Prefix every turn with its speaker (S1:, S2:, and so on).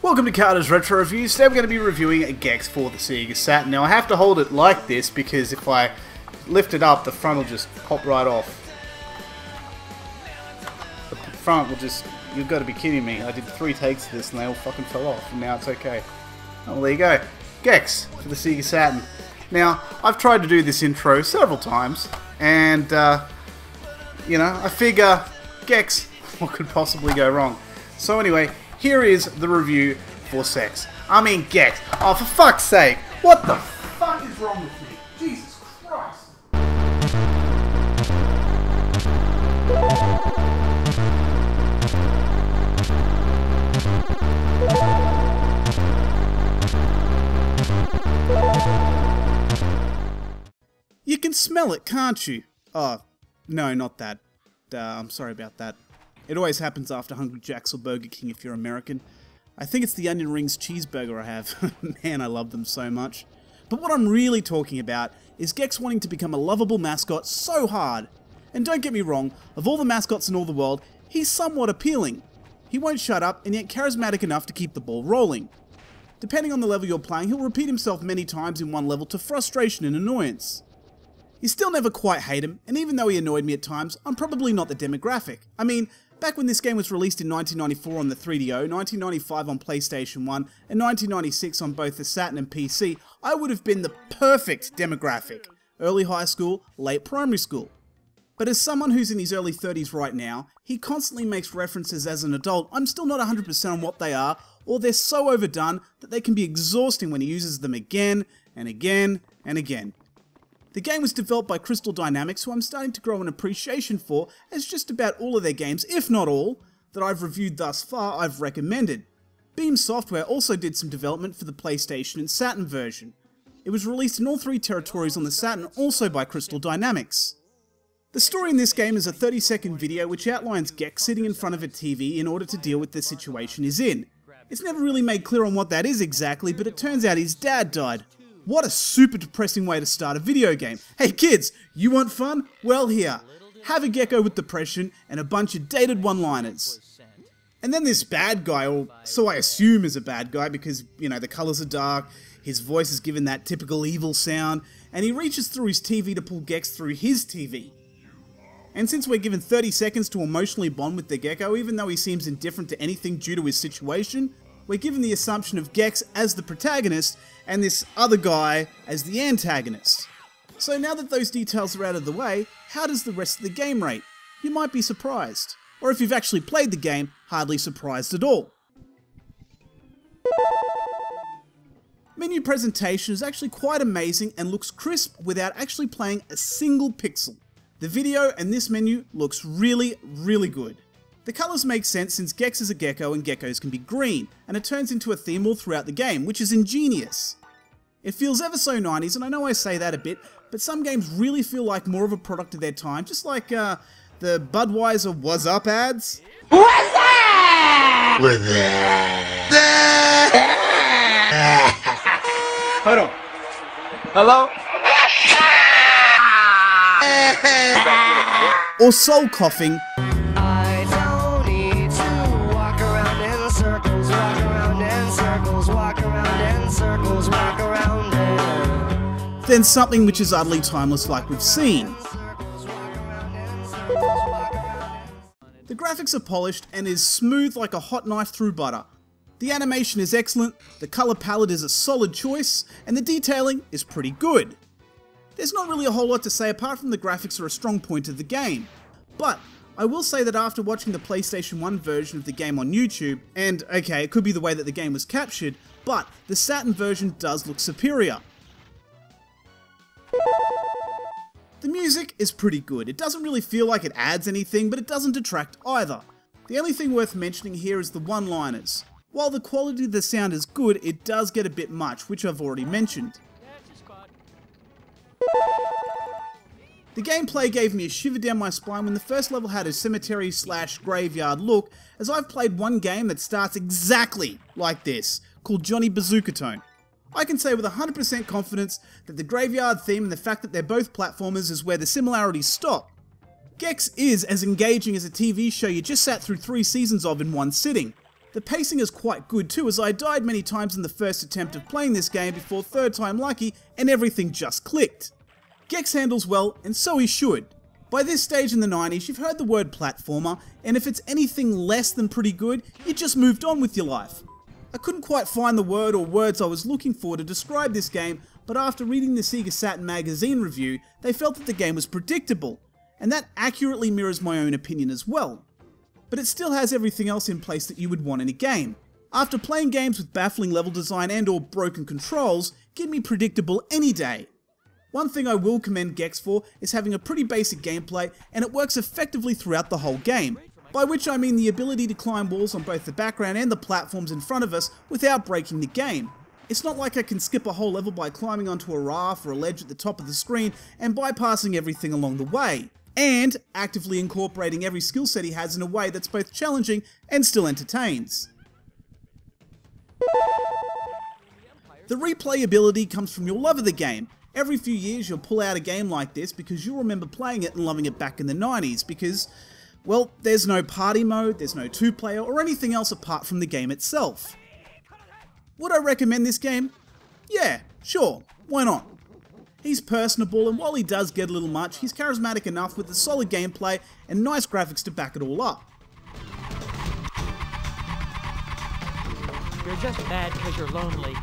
S1: Welcome to Carter's Retro Reviews. Today we're going to be reviewing a Gex for the Sega Saturn. Now I have to hold it like this because if I lift it up, the front will just pop right off. The front will just... You've got to be kidding me. I did 3 takes of this and they all fucking fell off and now it's okay. Oh, well, there you go. Gex for the Sega Saturn. Now, I've tried to do this intro several times and, you know, I figure, Gex, what could possibly go wrong? So anyway, here is the review for Gex. Oh, for fuck's sake! What the fuck is wrong with me? Jesus Christ! You can smell it, can't you? Oh, no, not that. I'm sorry about that. It always happens after Hungry Jack's or Burger King if you're American. I think it's the onion rings cheeseburger I have. Man, I love them so much. But what I'm really talking about is Gex wanting to become a lovable mascot so hard. And don't get me wrong, of all the mascots in all the world, he's somewhat appealing. He won't shut up and yet charismatic enough to keep the ball rolling. Depending on the level you're playing, he'll repeat himself many times in one level to frustration and annoyance. You still never quite hate him, and even though he annoyed me at times, I'm probably not the demographic. I mean, back when this game was released in 1994 on the 3DO, 1995 on PlayStation 1, and 1996 on both the Saturn and PC, I would have been the perfect demographic. Early high school, late primary school. But as someone who's in his early 30s right now, he constantly makes references as an adult. I'm still not 100% on what they are, or they're so overdone that they can be exhausting when he uses them again, and again, and again. The game was developed by Crystal Dynamics, who I'm starting to grow an appreciation for, as just about all of their games, if not all, that I've reviewed thus far, I've recommended. Beam Software also did some development for the PlayStation and Saturn version. It was released in all 3 territories on the Saturn, also by Crystal Dynamics. The story in this game is a 30-second video which outlines Gex sitting in front of a TV in order to deal with the situation he's in. It's never really made clear on what that is exactly, but it turns out his dad died. What a super depressing way to start a video game. Hey kids, you want fun? Well here, have a gecko with depression and a bunch of dated one-liners. And then this bad guy, or so I assume is a bad guy because, you know, the colours are dark, his voice is given that typical evil sound, and he reaches through his TV to pull Gex through his TV. And since we're given 30 seconds to emotionally bond with the gecko, even though he seems indifferent to anything due to his situation, we're given the assumption of Gex as the protagonist and this other guy as the antagonist. So now that those details are out of the way, how does the rest of the game rate? You might be surprised. Or if you've actually played the game, hardly surprised at all. Menu presentation is actually quite amazing and looks crisp without actually playing a single pixel. The video and this menu looks really, really good. The colours make sense since Gex is a gecko and geckos can be green, and it turns into a theme all throughout the game, which is ingenious. It feels ever so 90s, and I know I say that a bit, but some games really feel like more of a product of their time, just like the Budweiser What's Up ads.
S2: What's up?
S1: Hold on.
S2: Hello?
S1: Or soul coughing. Then something which is utterly timeless like we've seen. The graphics are polished and is smooth like a hot knife through butter. The animation is excellent, the colour palette is a solid choice, and the detailing is pretty good. There's not really a whole lot to say apart from the graphics are a strong point of the game. But I will say that after watching the PlayStation 1 version of the game on YouTube, and okay, it could be the way that the game was captured, but the Saturn version does look superior. The music is pretty good. It doesn't really feel like it adds anything, but it doesn't detract either. The only thing worth mentioning here is the one-liners. While the quality of the sound is good, it does get a bit much, which I've already mentioned. The gameplay gave me a shiver down my spine when the first level had a cemetery/graveyard look, as I've played one game that starts exactly like this, called Johnny Bazooka Tone. I can say with 100% confidence that the graveyard theme and the fact that they're both platformers is where the similarities stop. Gex is as engaging as a TV show you just sat through 3 seasons of in one sitting. The pacing is quite good too, as I died many times in the first attempt of playing this game before third time lucky and everything just clicked. Gex handles well, and so he should. By this stage in the 90s, you've heard the word platformer, and if it's anything less than pretty good, you just moved on with your life. I couldn't quite find the word or words I was looking for to describe this game, but after reading the Sega Saturn magazine review, they felt that the game was predictable, and that accurately mirrors my own opinion as well. But it still has everything else in place that you would want in a game. After playing games with baffling level design and or broken controls, give me predictable any day. One thing I will commend Gex for is having a pretty basic gameplay, and it works effectively throughout the whole game, by which I mean the ability to climb walls on both the background and the platforms in front of us without breaking the game. It's not like I can skip a whole level by climbing onto a raft or a ledge at the top of the screen and bypassing everything along the way, and actively incorporating every skill set he has in a way that's both challenging and still entertains. The replayability comes from your love of the game. Every few years you'll pull out a game like this because you'll remember playing it and loving it back in the 90s because, well, there's no party mode, there's no two-player or anything else apart from the game itself. Would I recommend this game? Yeah, sure, why not? He's personable, and while he does get a little much, he's charismatic enough with a solid gameplay and nice graphics to back it all up.
S3: You're just mad because you're lonely.